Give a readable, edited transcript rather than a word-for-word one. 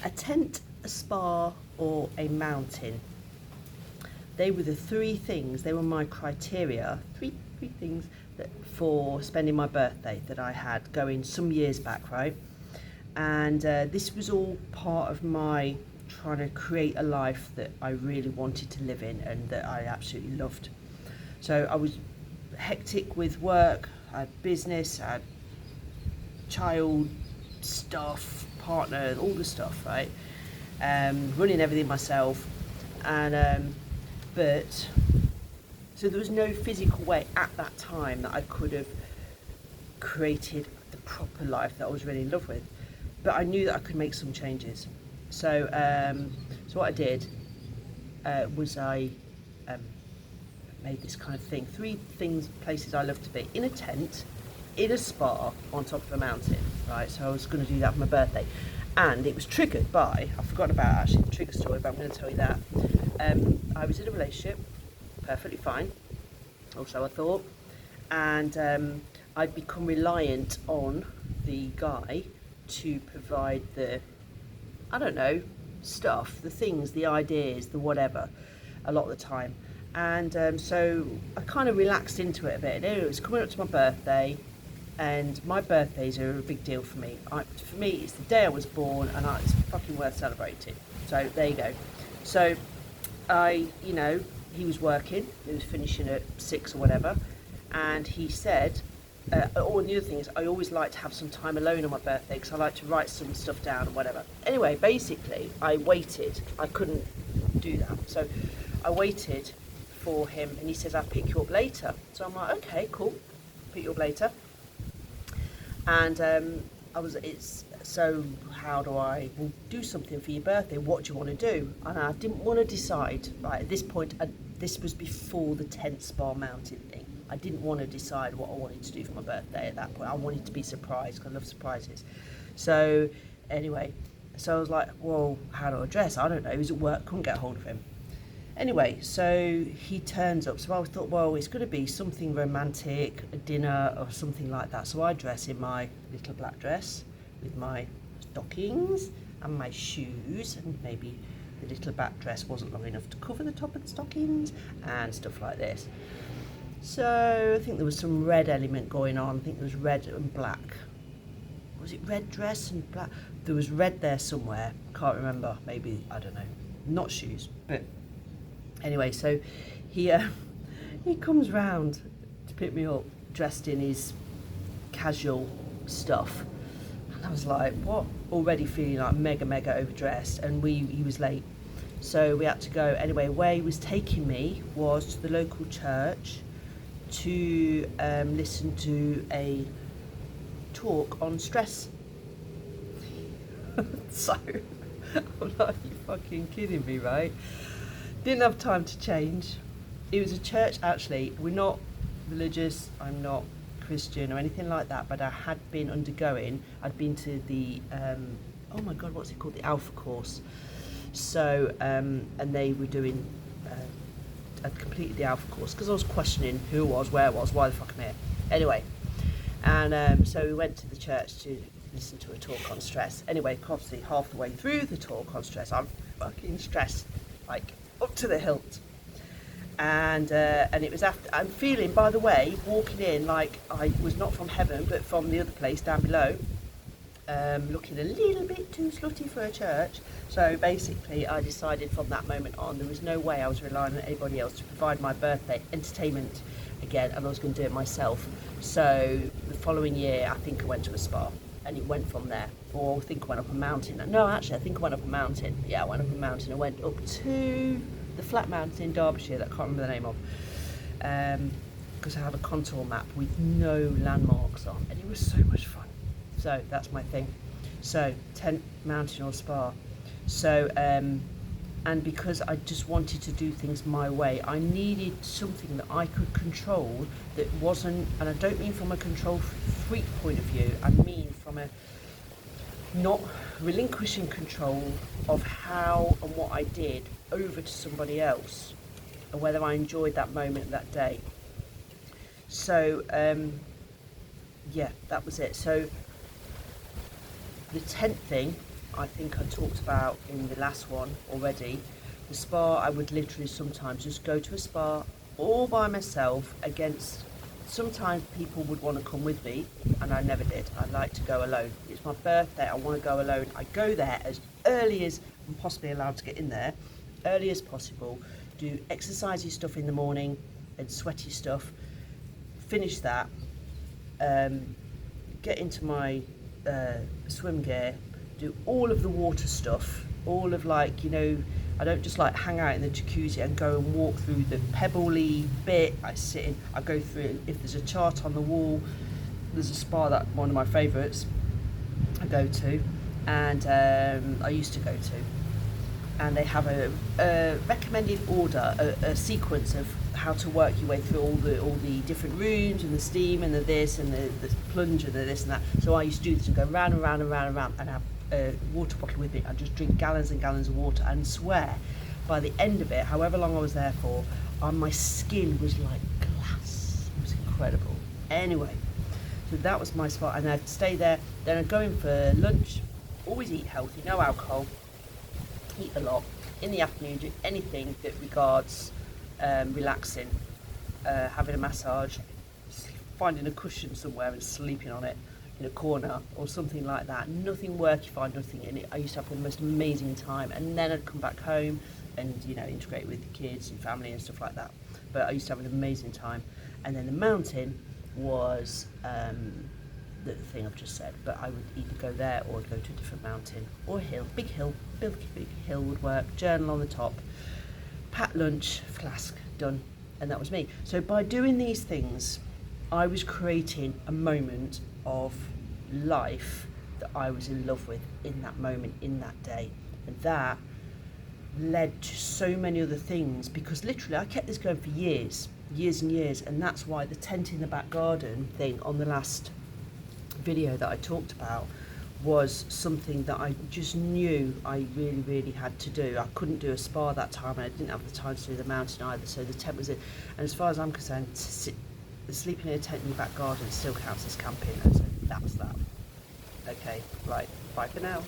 A tent, a spa, or a mountain. They were the three things, they were my criteria, three things that for spending my birthday that I had going some years back, right? And this was all part of my trying to create a life that I really wanted to live in and that I absolutely loved. So I was hectic with work, I had business, I had child stuff, partner, all the stuff, right? Running everything myself, and but so there was no physical way at that time that I could have created the proper life that I was really in love with, but I knew that I could make some changes. So so what I did was I made this kind of thing, three places I love to be: in a tent, in a spa, on top of a mountain, right? So I was going to do that for my birthday, and it was triggered by, I forgot about actually the trigger story, but I'm going to tell you that. I was in a relationship, perfectly fine, also I thought, and I'd become reliant on the guy to provide the, I don't know, stuff, the things, the ideas, the whatever, a lot of the time. And so I kind of relaxed into it a bit. And anyway, it was coming up to my birthday, and my birthdays are a big deal for me. For me, it's the day I was born, and it's fucking worth celebrating. So there you go. So he was working, he was finishing at 6 or whatever, and he said, and the other thing is, I always like to have some time alone on my birthday because I like to write some stuff down and whatever. Anyway, basically, I waited. I couldn't do that. So I waited for him, and he says, I'll pick you up later. So I'm like, okay, cool, pick you up later. And so how do I do something for your birthday? What do you want to do? And I didn't want to decide, right, at this point. This was before the tent, spa, mountain thing. I didn't want to decide what I wanted to do for my birthday at that point. I wanted to be surprised because I love surprises. So anyway, so I was like, well, how do I dress? I don't know. He was at work, couldn't get a hold of him. Anyway, so he turns up. So I thought, well, it's going to be something romantic, a dinner or something like that. So I dress in my little black dress with my stockings and my shoes, and maybe the little back dress wasn't long enough to cover the top of the stockings and stuff like this. So I think there was some red element going on. I think there was red and black. Was it red dress and black? There was red there somewhere. Can't remember. Maybe, I don't know. Not shoes, but anyway. So he comes round to pick me up, dressed in his casual stuff, and I was like, what? Already feeling like mega overdressed, and he was late, so we had to go. Anyway, where he was taking me was to the local church to listen to a talk on stress. So I'm like, you fucking kidding me, right? Didn't have time to change. It was a church, actually. We're not religious, I'm not Christian or anything like that, but I had been I'd been to the oh my god, what's it called, the Alpha course. So and they were doing I'd completed the Alpha course because I was questioning who I was, where I was, why the fuck I'm here. Anyway, and so we went to the church to listen to a talk on stress. Anyway, obviously half the way through the talk on stress, I'm fucking stressed, like up to the hilt. And it was after, I'm feeling, by the way, walking in like I was not from heaven but from the other place down below, looking a little bit too slutty for a church. So basically I decided from that moment on there was no way I was relying on anybody else to provide my birthday entertainment again, and I was going to do it myself. So the following year I think I went to a spa, and it went from there. Or I think I went up a mountain. No, actually I think I went up a mountain. Yeah, I went up a mountain. I went up to the flat mountain in Derbyshire that I can't remember the name of, because I have a contour map with no landmarks on, and it was so much fun. So that's my thing. So tent, mountain or spa. So and because I just wanted to do things my way, I needed something that I could control that wasn't, and I don't mean from a control freak point of view, I mean from a not relinquishing control of how and what I did over to somebody else, and whether I enjoyed that moment that day. So yeah, that was it. So the tent thing I think I talked about in the last one already. The spa, I would literally sometimes just go to a spa all by myself against, sometimes people would want to come with me, and I never did. I like to go alone. It's my birthday, I want to go alone. I go there as early as I'm possibly allowed to get in there, early as possible, do exercisey stuff in the morning and sweaty stuff, finish that, get into my swim gear, do all of the water stuff, all of, like, you know, I don't just like hang out in the jacuzzi and go and walk through the pebbly bit. I sit in, I go through it. If there's a chart on the wall, there's a spa that one of my favourites I go to, and I used to go to, and they have a recommended order, a sequence of how to work your way through all the different rooms and the steam and the this and the plunge and the this and that. So I used to do this and go round and round and round and round and have a water bottle with me and just drink gallons and gallons of water, and swear by the end of it, however long I was there for, my skin was like glass. It was incredible. Anyway, so that was my spot, and I'd stay there. Then I'd go in for lunch, always eat healthy, no alcohol, eat a lot. In the afternoon, do anything that regards relaxing, having a massage, finding a cushion somewhere and sleeping on it in a corner or something like that. Nothing workified, nothing in it. I used to have the most amazing time, and then I'd come back home and, you know, integrate with the kids and family and stuff like that. But I used to have an amazing time. And then the mountain was the thing I've just said, but I would either go there or I'd go to a different mountain or hill, big hill would work, journal on the top, packed lunch, flask, done. And that was me. So by doing these things, I was creating a moment of life that I was in love with in that moment, in that day. And that led to so many other things, because literally I kept this going for years and years. And that's why the tent in the back garden thing on the last video that I talked about was something that I just knew I really had to do. I couldn't do a spa that time, and I didn't have the time to do the mountain either, so the tent was it. And as far as I'm concerned, sleeping in a tent in your back garden still counts as camping, and so that was that. Okay, right, bye for now.